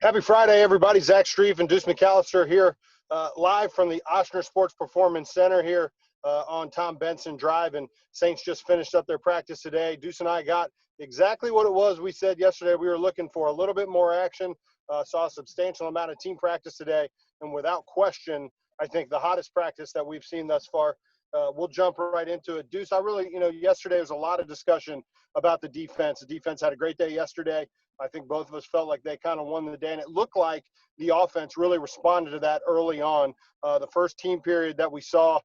Happy Friday, everybody. Zach Strief and Deuce McAllister here live from the Ochsner Sports Performance Center here on Tom Benson Drive. And Saints just finished up their practice today. Deuce and I got exactly what it was we said yesterday. We were looking for a little bit more action, saw a substantial amount of team practice today. And without question, I think the hottest practice that we've seen thus far. We'll jump right into it. Deuce, I really, yesterday was a lot of discussion about the defense. The defense had a great day yesterday. I think both of us felt like they kind of won the day, and it looked like the offense really responded to that early on. The first team period that we saw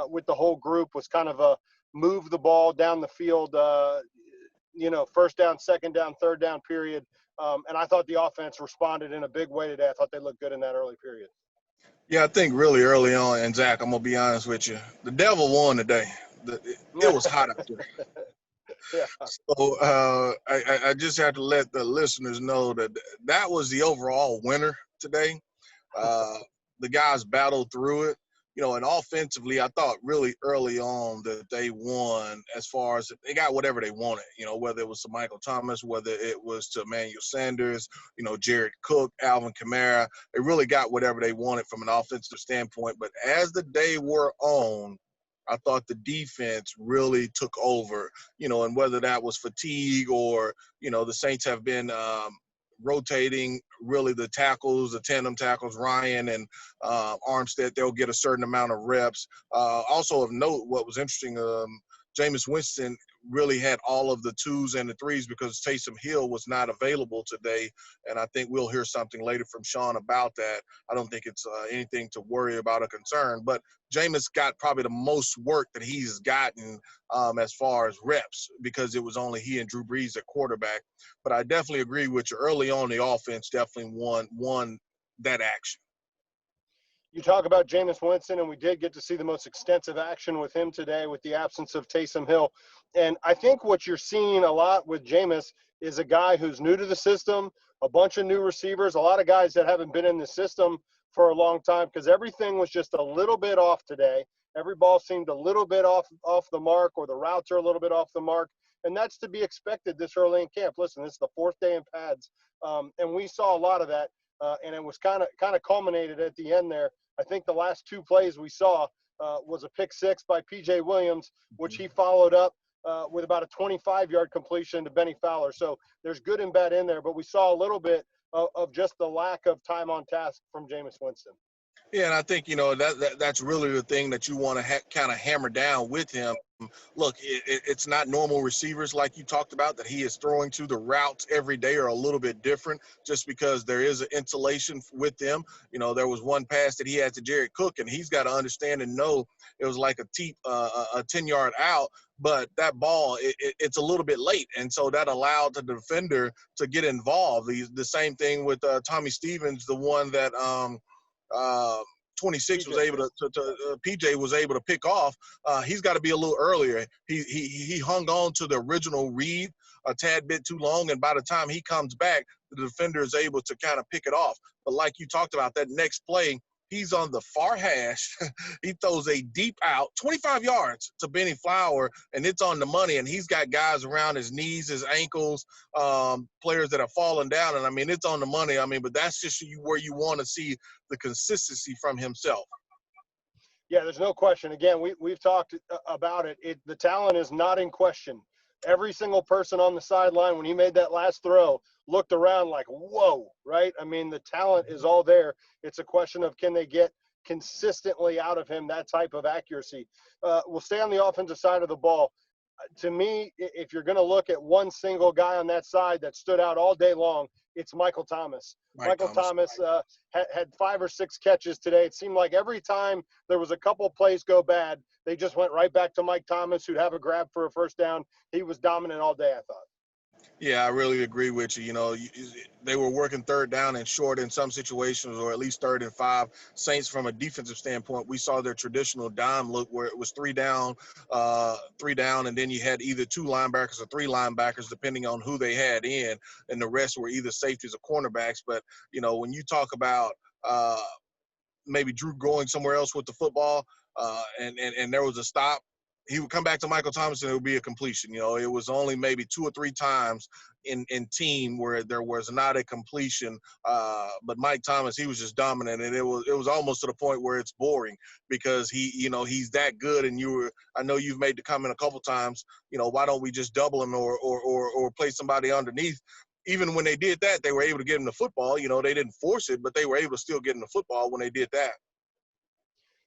with the whole group was kind of a move the ball down the field, first down, second down, third down period. And I thought the offense responded in a big way today. I thought they looked good in that early period. Yeah, I think really early on, and Zach, I'm going to be honest with you, the devil won today. It was hot out there. Yeah. So I just have to let the listeners know that was the overall winner today. The guys battled through it. And offensively, I thought really early on that they won as far as they got whatever they wanted, whether it was to Michael Thomas, whether it was to Emmanuel Sanders, Jared Cook, Alvin Kamara. They really got whatever they wanted from an offensive standpoint. But as the day wore on, I thought the defense really took over, and whether that was fatigue or, the Saints have been rotating really the tackles, the tandem tackles, Ryan and Armstead, they'll get a certain amount of reps. Also of note, what was interesting, Jameis Winston really had all of the twos and the threes because Taysom Hill was not available today, and I think we'll hear something later from Sean about that. I don't think it's anything to worry about or concern, but Jameis got probably the most work that he's gotten as far as reps because it was only he and Drew Brees at quarterback. But I definitely agree with you. Early on, the offense definitely won that action. You talk about Jameis Winston, and we did get to see the most extensive action with him today with the absence of Taysom Hill. And I think what you're seeing a lot with Jameis is a guy who's new to the system, a bunch of new receivers, a lot of guys that haven't been in the system for a long time because everything was just a little bit off today. Every ball seemed a little bit off the mark, or the routes are a little bit off the mark. And that's to be expected this early in camp. Listen, this is the fourth day in pads, and we saw a lot of that, and it was kind of culminated at the end there. I think the last two plays we saw was a pick six by P.J. Williams, which he followed up with about a 25-yard completion to Benny Fowler. So there's good and bad in there, but we saw a little bit of just the lack of time on task from Jameis Winston. Yeah, and I think, that's really the thing that you want to kind of hammer down with him. Look, it's not normal receivers like you talked about that he is throwing to. The routes every day are a little bit different just because there is an insulation with them. There was one pass that he had to Jared Cook, and he's got to understand and know it was like a 10-yard out, but that ball, it's a little bit late, and so that allowed the defender to get involved. The same thing with Tommy Stevens, the one that 26 was able to PJ was able to pick off. He's got to be a little earlier. He hung on to the original read a tad bit too long, and by the time he comes back, the defender is able to kind of pick it off. But like you talked about, that next play, he's on the far hash. He throws a deep out, 25 yards to Benny Flower, and it's on the money. And he's got guys around his knees, his ankles, players that are falling down. And, it's on the money. But that's just where you want to see the consistency from himself. Yeah, there's no question. Again, we've talked about it. The talent is not in question. Every single person on the sideline, when he made that last throw, looked around like, whoa, right? The talent is all there. It's a question of can they get consistently out of him that type of accuracy. We'll stay on the offensive side of the ball. To me, if you're going to look at one single guy on that side that stood out all day long, it's Michael Thomas. Michael Thomas had 5 or 6 catches today. It seemed like every time there was a couple plays go bad, they just went right back to Mike Thomas, who'd have a grab for a first down. He was dominant all day, I thought. Yeah, I really agree with you. They were working third down and short in some situations, or at least 3rd and 5. Saints, from a defensive standpoint, we saw their traditional dime look where it was 3 down, and then you had either 2 linebackers or 3 linebackers, depending on who they had in, and the rest were either safeties or cornerbacks. But, when you talk about maybe Drew going somewhere else with the football and there was a stop, he would come back to Michael Thomas and it would be a completion. You know, it was only maybe 2 or 3 times in team where there was not a completion. But Mike Thomas, he was just dominant, and it was almost to the point where it's boring because he's that good. And I know you've made the comment a couple times, why don't we just double him or play somebody underneath? Even when they did that, they were able to get him the football. They didn't force it, but they were able to still get him the football when they did that.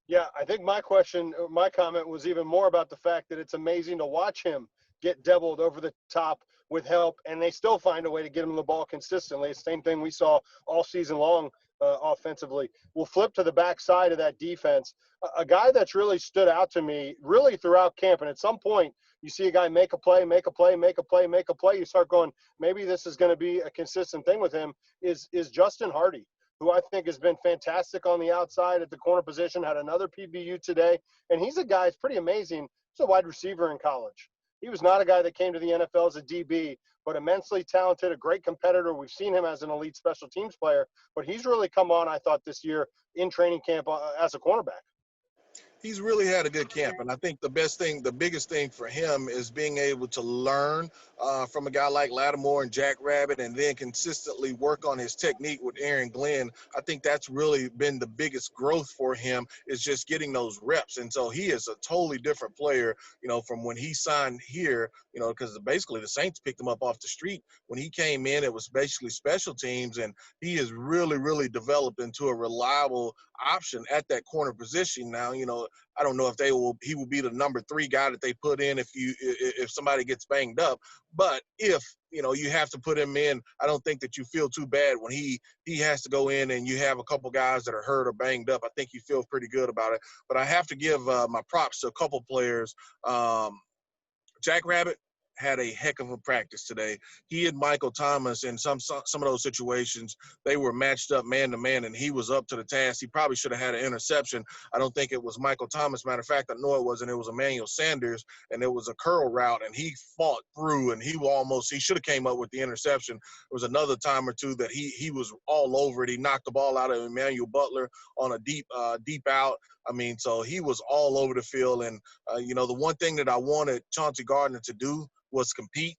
Yeah, I think my comment was even more about the fact that it's amazing to watch him get doubled over the top with help, and they still find a way to get him the ball consistently. It's the same thing we saw all season long offensively. We'll flip to the backside of that defense. A guy that's really stood out to me really throughout camp, and at some point you see a guy make a play, make a play, make a play, make a play. You start going, maybe this is going to be a consistent thing with him, is Justin Hardy, who I think has been fantastic on the outside at the corner position, had another PBU today. And he's a guy, it's pretty amazing. He's a wide receiver in college. He was not a guy that came to the NFL as a DB, but immensely talented, a great competitor. We've seen him as an elite special teams player, but he's really come on, I thought, this year in training camp as a cornerback. He's really had a good camp, and I think the biggest thing for him is being able to learn from a guy like Lattimore and Jack Rabbit, and then consistently work on his technique with Aaron Glenn. I think that's really been the biggest growth for him, is just getting those reps. And so he is a totally different player, from when he signed here, because basically the Saints picked him up off the street. When he came in, it was basically special teams, and he has really, really developed into a reliable option at that corner position now. I don't know if he will be the number 3 guy that they put in if somebody gets banged up. But if you have to put him in, I don't think that you feel too bad when he has to go in and you have a couple guys that are hurt or banged up. I think you feel pretty good about it. But I have to give my props to a couple players. Jack Rabbit had a heck of a practice today. He and Michael Thomas, in some of those situations, they were matched up man to man, and he was up to the task. He probably should have had an interception. I don't think it was Michael Thomas. Matter of fact, I know it wasn't. It was Emmanuel Sanders, and it was a curl route, and he fought through, and he should have came up with the interception. There was another time or two that he was all over it. He knocked the ball out of Emmanuel Butler on a deep out. So he was all over the field. And, the one thing that I wanted Chauncey Gardner to do was compete.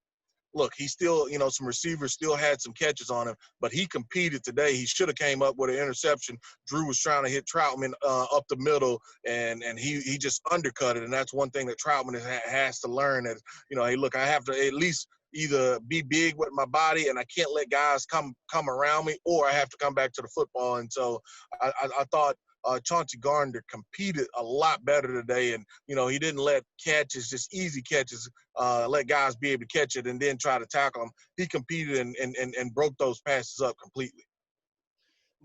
Look, he still, some receivers still had some catches on him, but he competed today. He should have came up with an interception. Drew was trying to hit Troutman up the middle, and he just undercut it. And that's one thing that Troutman has to learn is, hey, look, I have to at least either be big with my body, and I can't let guys come around me, or I have to come back to the football. And so I thought Chauncey Gardner competed a lot better today, and he didn't let catches, just easy catches, let guys be able to catch it and then try to tackle them. He competed and broke those passes up completely.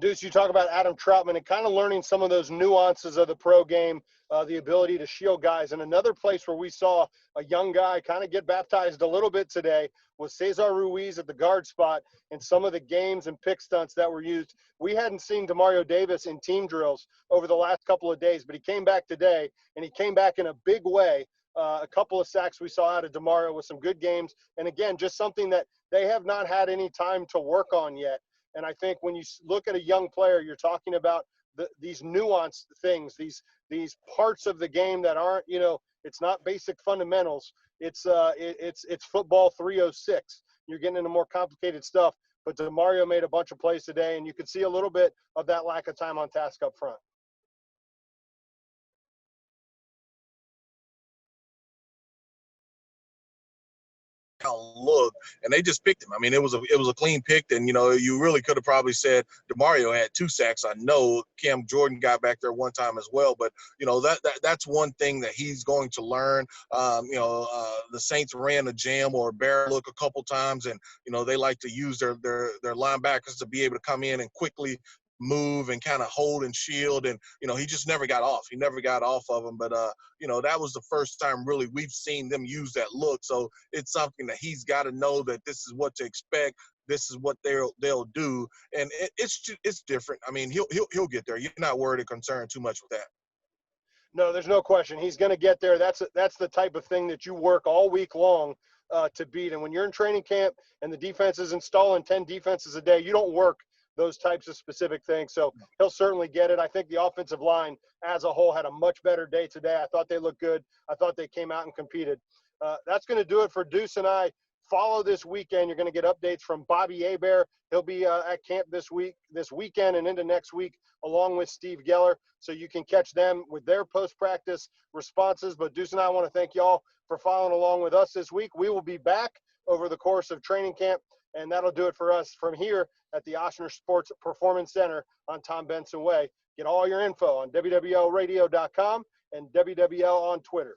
Deuce, you talk about Adam Troutman and kind of learning some of those nuances of the pro game, the ability to shield guys. And another place where we saw a young guy kind of get baptized a little bit today was Cesar Ruiz at the guard spot, and some of the games and pick stunts that were used. We hadn't seen Demario Davis in team drills over the last couple of days, but he came back today, and he came back in a big way. A couple of sacks we saw out of Demario with some good games. And again, just something that they have not had any time to work on yet. And I think when you look at a young player, you're talking about these nuanced things, these parts of the game that aren't, it's not basic fundamentals. It's football 306. You're getting into more complicated stuff. But Demario made a bunch of plays today, and you could see a little bit of that lack of time on task up front. Look, and they just picked him. It was a clean pick, and you really could have probably said Demario had 2 sacks. I know Cam Jordan got back there one time as well, but that's one thing that he's going to learn. The Saints ran a jam or a barrel look a couple times, and they like to use their linebackers to be able to come in and quickly move and kind of hold and shield, and he just never got off. He never got off of him, but that was the first time really we've seen them use that look. So it's something that he's got to know that this is what to expect. This is what they'll do, and it's different. He'll get there. You're not worried or concerned too much with that. No, there's no question. He's going to get there. That's the type of thing that you work all week long to beat. And when you're in training camp and the defense is installing 10 defenses a day, you don't work those types of specific things. So he'll certainly get it. I think the offensive line as a whole had a much better day today. I thought they looked good. I thought they came out and competed. That's going to do it for Deuce and I. Follow this weekend. You're going to get updates from Bobby Hebert. He'll be at camp this weekend, and into next week, along with Steve Geller. So you can catch them with their post-practice responses. But Deuce and I want to thank y'all for following along with us this week. We will be back over the course of training camp, and that'll do it for us from here at the Oshner Sports Performance Center on Tom Benson Way. Get all your info on WWLradio.com and WWL on Twitter.